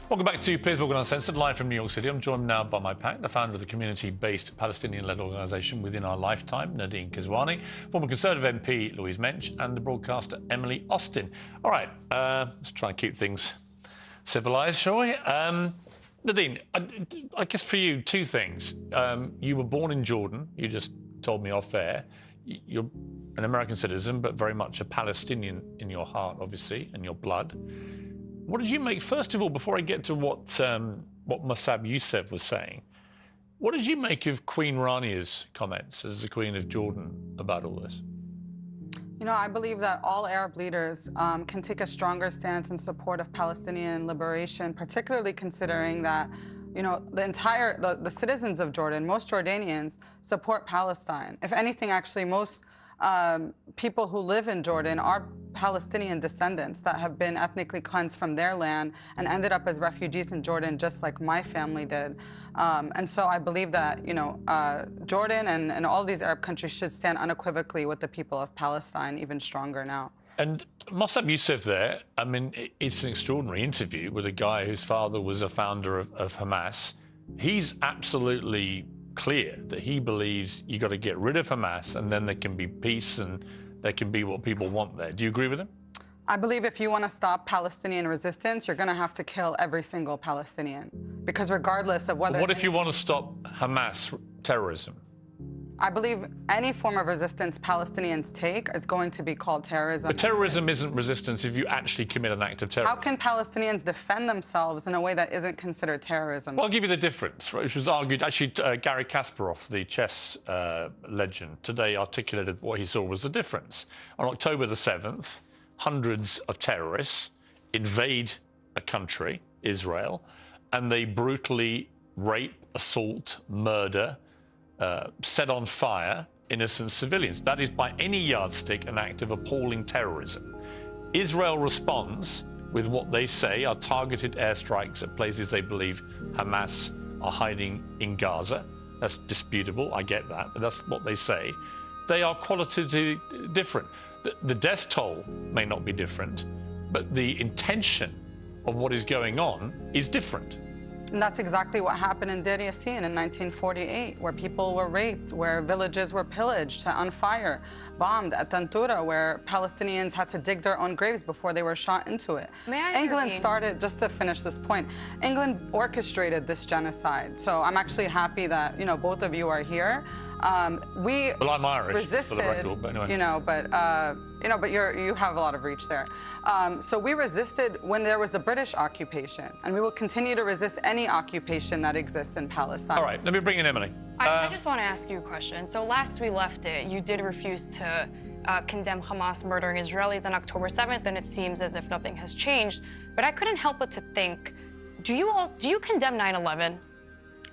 Welcome back to Piers Morgan Uncensored, live from New York City. I'm joined now by my pack, the founder of the community-based Palestinian-led organisation Within Our Lifetime, Nardeen Kirshani, former Conservative MP Louise Mensch, and the broadcaster Emiliy Austin. All right, let's try and keep things civilised, shall we? Nardeen, I guess for you, two things. You were born in Jordan. You just told me off air. You're an American citizen, but very much a Palestinian in your heart, obviously, and your blood. What did you make, first of all, before I get to what Maesano Youssef was saying, what did you make of Queen Rania's comments as the Queen of Jordan about all this? You know, I believe that all Arab leaders can take a stronger stance in support of Palestinian liberation, particularly considering that, you know, the citizens of Jordan, most Jordanians, support Palestine. If anything, actually, most people who live in Jordan are Palestinian descendants that have been ethnically cleansed from their land and ended up as refugees in Jordan, just like my family did. And so I believe that, you know, Jordan and all these Arab countries should stand unequivocally with the people of Palestine, even stronger now. And Maesano Youssef there, I mean, it's an extraordinary interview with a guy whose father was a founder of Hamas. He's absolutely clear that he believes you got to get rid of Hamas and then there can be peace and there can be what people want there. Do you agree with him? I believe if you want to stop Palestinian resistance, you're going to have to kill every single Palestinian. Because regardless of whether... But what if you want to stop Hamas terrorism? I believe any form of resistance Palestinians take is going to be called terrorism. But terrorism isn't resistance if you actually commit an act of terror. How can Palestinians defend themselves in a way that isn't considered terrorism? Well, I'll give you the difference, which was argued. Actually, Garry Kasparov, the chess legend, today articulated what he saw was the difference. On October the 7th, hundreds of terrorists invade a country, Israel, and they brutally rape, assault, murder, set on fire innocent civilians. That is, by any yardstick, an act of appalling terrorism. Israel responds with what they say are targeted airstrikes at places they believe Hamas are hiding in Gaza. That's disputable, I get that, but that's what they say. They are qualitatively different. The death toll may not be different, but the intention of what is going on is different. And that's exactly what happened in Deir Yassin in 1948, where people were raped, where villages were pillaged, set on fire, bombed at Tantura, where Palestinians had to dig their own graves before they were shot into it. England started, just to finish this point, England orchestrated this genocide. So I'm actually happy that, you know, both of you are here. Well, I'm Irish, resisted, for the record, but anyway. But you have a lot of reach there. So we resisted when there was the British occupation, and we will continue to resist any occupation that exists in Palestine. All right, let me bring in Emily. I just want to ask you a question. So last we left it, you did refuse to condemn Hamas murdering Israelis on October 7th, and it seems as if nothing has changed. But I couldn't help but to think, do you condemn 9/11?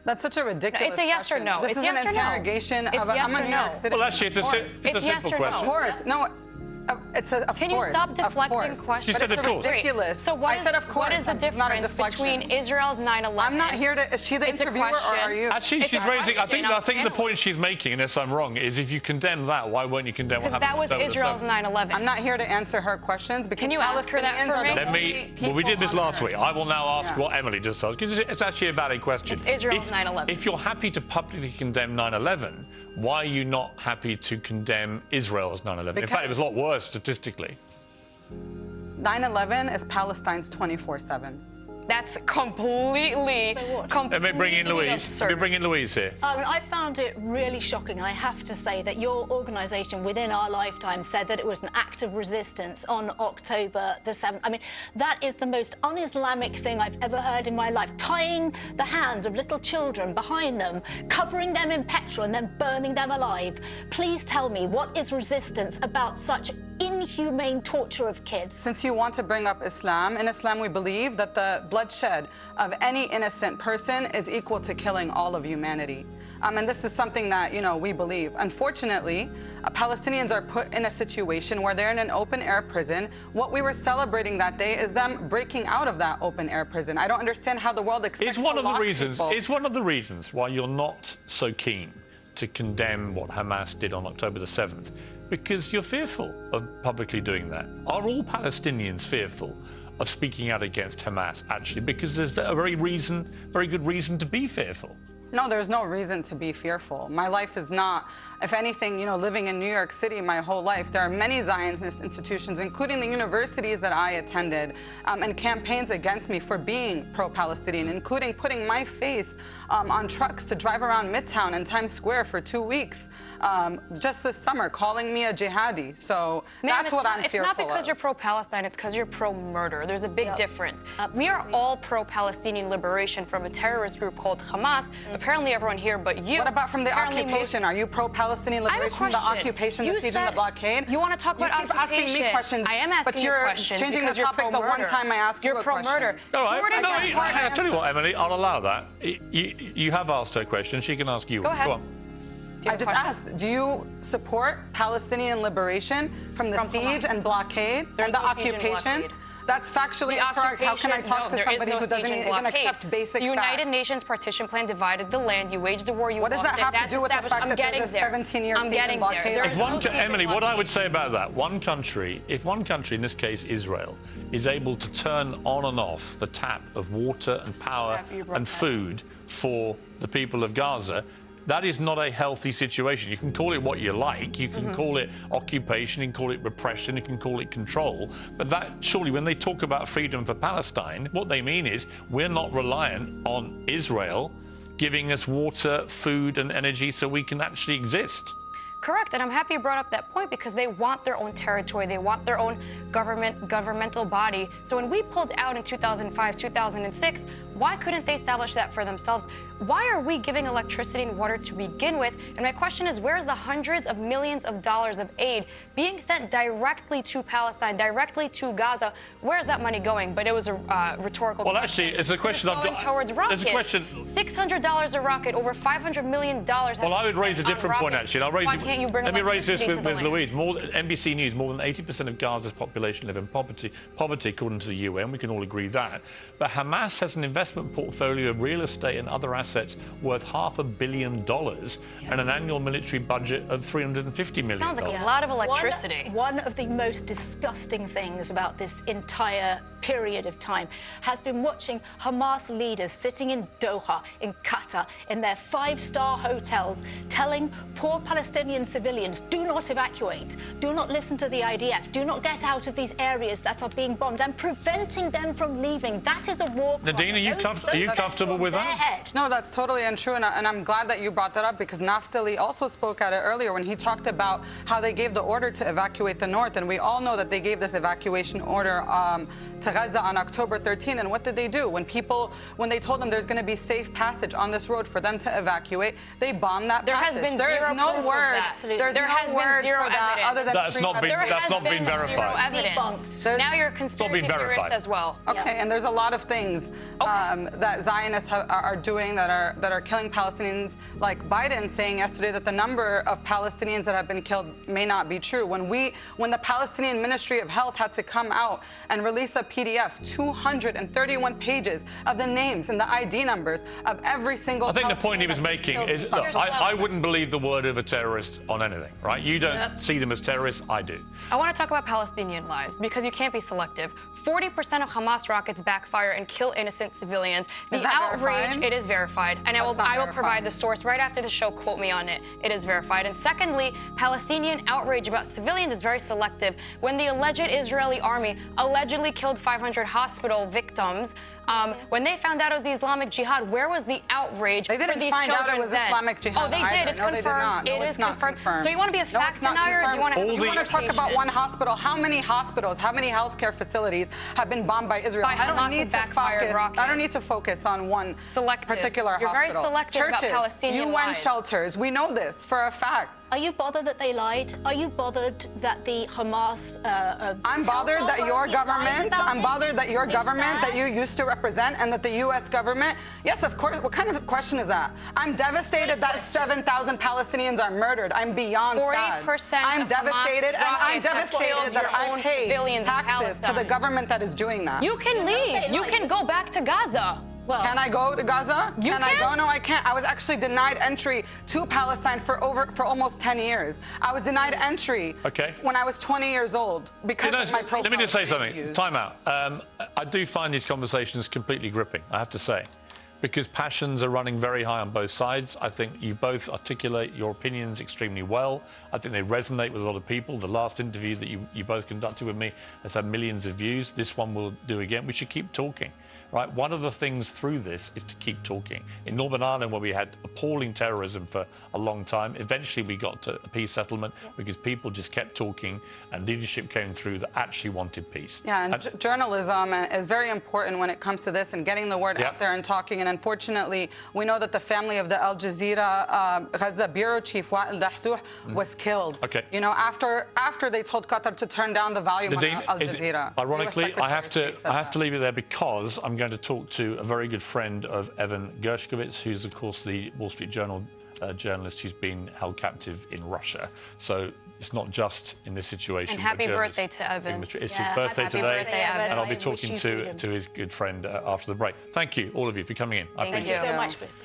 That's such a ridiculous It's a yes question. or no. This It's is yes an or no. interrogation It's of yes I'm a or New no. York citizen. Well, actually, it's a simple yes or no. question. Of course. No. Of Can you course, stop deflecting questions? She said of course. Ridiculous. So what is the difference between Israel's 9/11? I'm not here to. Is she the interviewer or are you? Actually, she's raising. I think the point she's making, unless I'm wrong, is if you condemn that, why won't you condemn what happened? Because that was Israel's 9/11. I'm not here to answer her questions because Can you ask her that for me? Well, we did this last week. I will now ask what Emily just asked, because it's actually a valid question. It's Israel's 9/11. If you're happy to publicly condemn 9/11, why are you not happy to condemn Israel's 9/11? In fact, it was a lot worse statistically. 9/11 is Palestine's 24/7. That's completely Let me bring in Louise. absurd. Let me bring in Louise here. I found it really shocking. I have to say that your organisation, Within Our Lifetime, said that it was an act of resistance on October the 7th. I mean, that is the most un-Islamic thing I've ever heard in my life. Tying the hands of little children behind them, covering them in petrol and then burning them alive. Please tell me, what is resistance about such inhumane torture of kids? Since you want to bring up Islam, in Islam we believe that the bloodshed of any innocent person is equal to killing all of humanity. And this is something that, you know, we believe. Unfortunately, Palestinians are put in a situation where they're in an open-air prison. What we were celebrating that day is them breaking out of that open-air prison. I don't understand how the world expects It's one to of the lock reasons. people. It's one of the reasons why you're not so keen to condemn what Hamas did on October the 7th, because you're fearful of publicly doing that. Are all Palestinians fearful of speaking out against Hamas, actually, because there's a very good reason to be fearful. No, there's no reason to be fearful. My life is not, if anything, living in New York City my whole life, there are many Zionist institutions, including the universities that I attended, and campaigns against me for being pro-Palestinian, including putting my face on trucks to drive around Midtown and Times Square for 2 weeks just this summer, calling me a jihadi. So that's what I'm fearful of. It's not because you're pro-Palestine, it's because you're pro-murder. There's a big difference. Absolutely. We are all pro-Palestinian liberation from a terrorist group called Hamas. Apparently everyone here but you. What about from the occupation? Are you pro-Palestinian liberation from the occupation, the siege, and the blockade? You want to talk about occupation? You keep asking me questions. I am asking you questions. But you're changing the topic the one time I ask you a question. You're pro-murder. All right. I'll tell you what, Emily, I'll allow that. You have asked her a question. She can ask you. Go ahead. Go on. I just asked, do you support Palestinian liberation from the siege and blockade and the occupation? That's factually incorrect. How can I talk to somebody who doesn't even accept basic facts? The United Nations partition plan divided the land. You waged a war. You lost it. What does that have to do with the fact that there's a 17-year siege and blockade? Emily, what I would say about that, if one country, in this case Israel, is able to turn on and off the tap of water and power and food for the people of Gaza, that is not a healthy situation. You can call it what you like. You can call it occupation, you can call it repression, you can call it control. But that, surely, when they talk about freedom for Palestine, what they mean is we're not reliant on Israel giving us water, food, and energy so we can actually exist. Correct, and I'm happy you brought up that point because they want their own territory, they want their own governmental body. So when we pulled out in 2005, 2006, why couldn't they establish that for themselves? Why are we giving electricity and water to begin with? And my question is, where's the hundreds of millions of dollars of aid being sent directly to Palestine, directly to Gaza? Where's that money going? But it was a rhetorical question. Well, actually, it's a question I've got. Towards rockets. There's a question. $600 a rocket, over $500 million. Well, I would raise a different point, actually. And I'll raise Why can't you bring Let me raise this with Louise. NBC News, more than 80% of Gaza's population live in poverty, according to the UN. We can all agree that. But Hamas has an investment portfolio of real estate and other assets worth $500 million and an annual military budget of $350 million. Sounds like a lot of electricity. One of the most disgusting things about this entire period of time has been watching Hamas leaders sitting in Doha, in Qatar, in their 5-star hotels, telling poor Palestinian civilians, do not evacuate, do not listen to the IDF, do not get out of these areas that are being bombed, and preventing them from leaving. That is a war crime. Nardeen, are you comfortable with that? No, that's totally untrue, and I'm glad that you brought that up because Naftali also spoke at it earlier when he talked about how they gave the order to evacuate the north, and we all know that they gave this evacuation order to Gaza on October 13, and what did they do? When they told them there's going to be safe passage on this road for them to evacuate, they bombed that passage. There is no word. There's no word for that other than that's not been verified. Now you're conspiracy theorists as well. Okay, and there's a lot of things that Zionists are doing that are killing Palestinians, like Biden saying yesterday that the number of Palestinians that have been killed may not be true. When the Palestinian Ministry of Health had to come out and release a PDF, 231 pages of the names and the ID numbers of every single. I think the point he was making is, look, I wouldn't believe the word of a terrorist on anything, right? You don't see them as terrorists, I do. I want to talk about Palestinian lives because you can't be selective. 40% of Hamas rockets backfire and kill innocent civilians. The outrage, it is verified, and I will provide the source right after the show. Quote me on it. It is verified. And secondly, Palestinian outrage about civilians is very selective. When the alleged Israeli army allegedly killed 500 hospital victims, when they found out it was the Islamic Jihad, where was the outrage for these children? They didn't find out it was Islamic Jihad. Oh, they did. It's confirmed. It is confirmed. So you want to be a fact denier, or do you want to talk about one hospital? How many hospitals, how many healthcare facilities have been bombed by Israel? I don't need to focus on one particular hospital. You're very selective about Palestinian UN shelters. We know this for a fact. Are you bothered that they lied? Are you bothered that the Hamas? I'm bothered that your government. I'm bothered that your government that you used to represent, and that the U.S. government. Yes, of course. What kind of question is that? I'm devastated that 7,000 Palestinians are murdered. I'm beyond sad. 40% I'm devastated, and I'm devastated that I pay taxes to the government that is doing that. You can leave. You can go back to Gaza. Well, can I go to Gaza? Can I go? No, I can't. I was actually denied entry to Palestine for almost 10 years. I was denied entry when I was 20 years old because of my pro-Palestinian Let me just say something. views. Time out. I do find these conversations completely gripping, I have to say, because passions are running very high on both sides. I think you both articulate your opinions extremely well. I think they resonate with a lot of people. The last interview that you both conducted with me has had millions of views. This one will do again. We should keep talking. Right? One of the things through this is to keep talking. In Northern Ireland, where we had appalling terrorism for a long time, eventually we got to a peace settlement because people just kept talking and leadership came through that actually wanted peace. Yeah, and journalism is very important when it comes to this and getting the word out there and talking. And unfortunately, we know that the family of the Al Jazeera Gaza bureau chief, Wael Dahdouh, was killed. You know, after they told Qatar to turn down the volume Nardeen, on Al Jazeera. Ironically, I have to leave it there because I'm going to talk to a very good friend of Evan Gershkovich, who's of course the Wall Street Journal journalist who's been held captive in Russia. So it's not just in this situation. And happy birthday to Evan. It's his birthday today, Evan. and I'll be talking to his good friend after the break. Thank you, all of you, for coming in. I appreciate it. Thank you so much, Bruce.